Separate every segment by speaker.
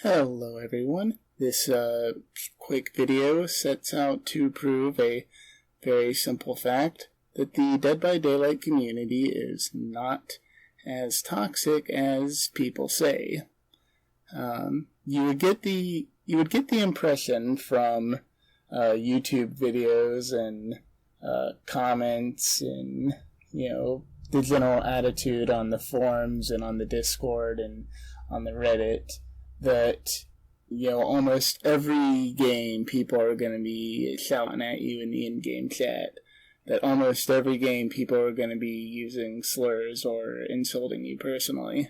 Speaker 1: Hello everyone. This quick video sets out to prove a very simple fact that the Dead by Daylight community is not as toxic as people say. You would get the impression from YouTube videos and comments and the general attitude on the forums and on the Discord and on the Reddit that almost every game people are going to be shouting at you in the in-game chat. That almost every game people are going to be using slurs or insulting you personally.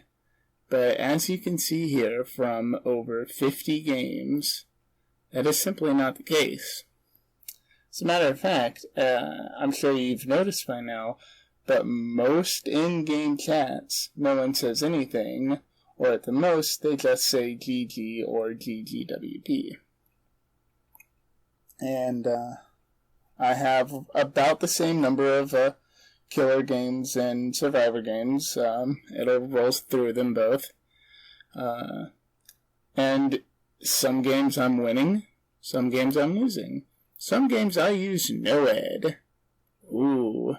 Speaker 1: But as you can see here from over 50 games, that is simply not the case. As a matter of fact, I'm sure you've noticed by now, but most in-game chats, no one says anything, or at the most, they just say GG or GGWP. And I have about the same number of killer games and survivor games. It rolls through them both. And some games I'm winning, some games I'm losing. Some games I use no ed. Ooh.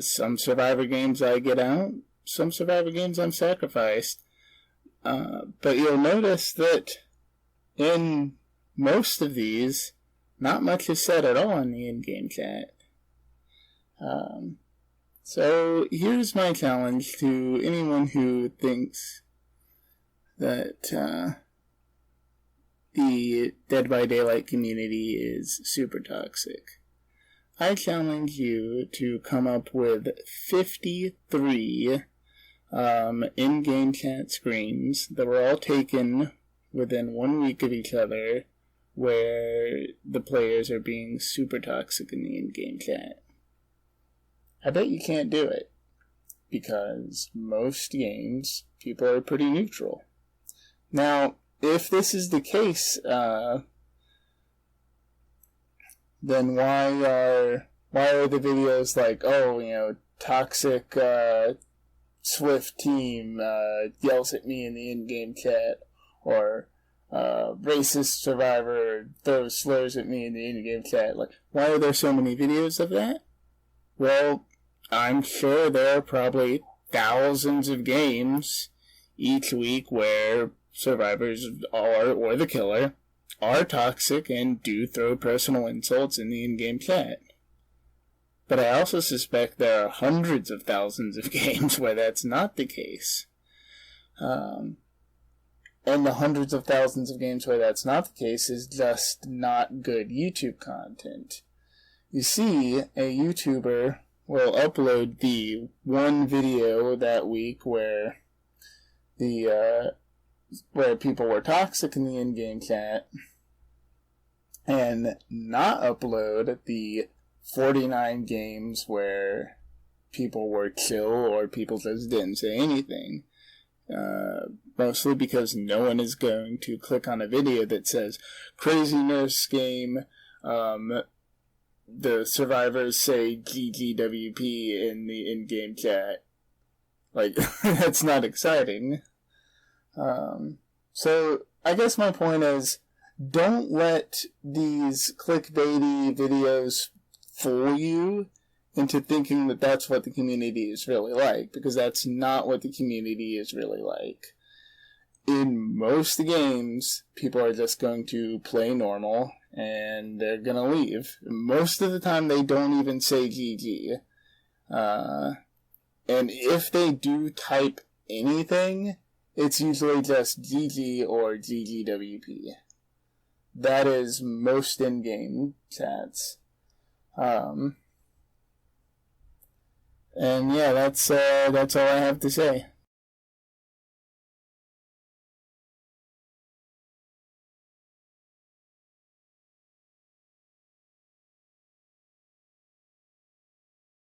Speaker 1: Some survivor games I get out. Some survivor games I'm sacrificed. But you'll notice that in most of these, not much is said at all in the in-game chat. So here's my challenge to anyone who thinks that the Dead by Daylight community is super toxic. I challenge you to come up with 53 in-game chat screens that were all taken within 1 week of each other where the players are being super toxic in the in-game chat. I bet you can't do it because most games people are pretty neutral. Now, if this is the case, then why are the videos like, toxic Swift team yells at me in the in-game chat, or racist survivor throws slurs at me in the in-game chat? Like, why are there so many videos of that? Well, I'm sure there are probably thousands of games each week where survivors or the killer are toxic and do throw personal insults in the in-game chat. But I also suspect there are hundreds of thousands of games where that's not the case. And the hundreds of thousands of games where that's not the case is just not good YouTube content. You see, a YouTuber will upload the one video that week where people were toxic in the in-game chat, and not upload the 49 games where people were chill or people just didn't say anything. Mostly because no one is going to click on a video that says, crazy nurse game, the survivors say GGWP in the in-game chat. Like, that's not exciting. So, I guess my point is, don't let these clickbaity videos fool you into thinking that that's what the community is really like, because that's not what the community is really like. In most games, people are just going to play normal, and they're going to leave. Most of the time, they don't even say GG. And if they do type anything, it's usually just GG or GGWP. That is most in-game chats. And yeah, that's all I have to say.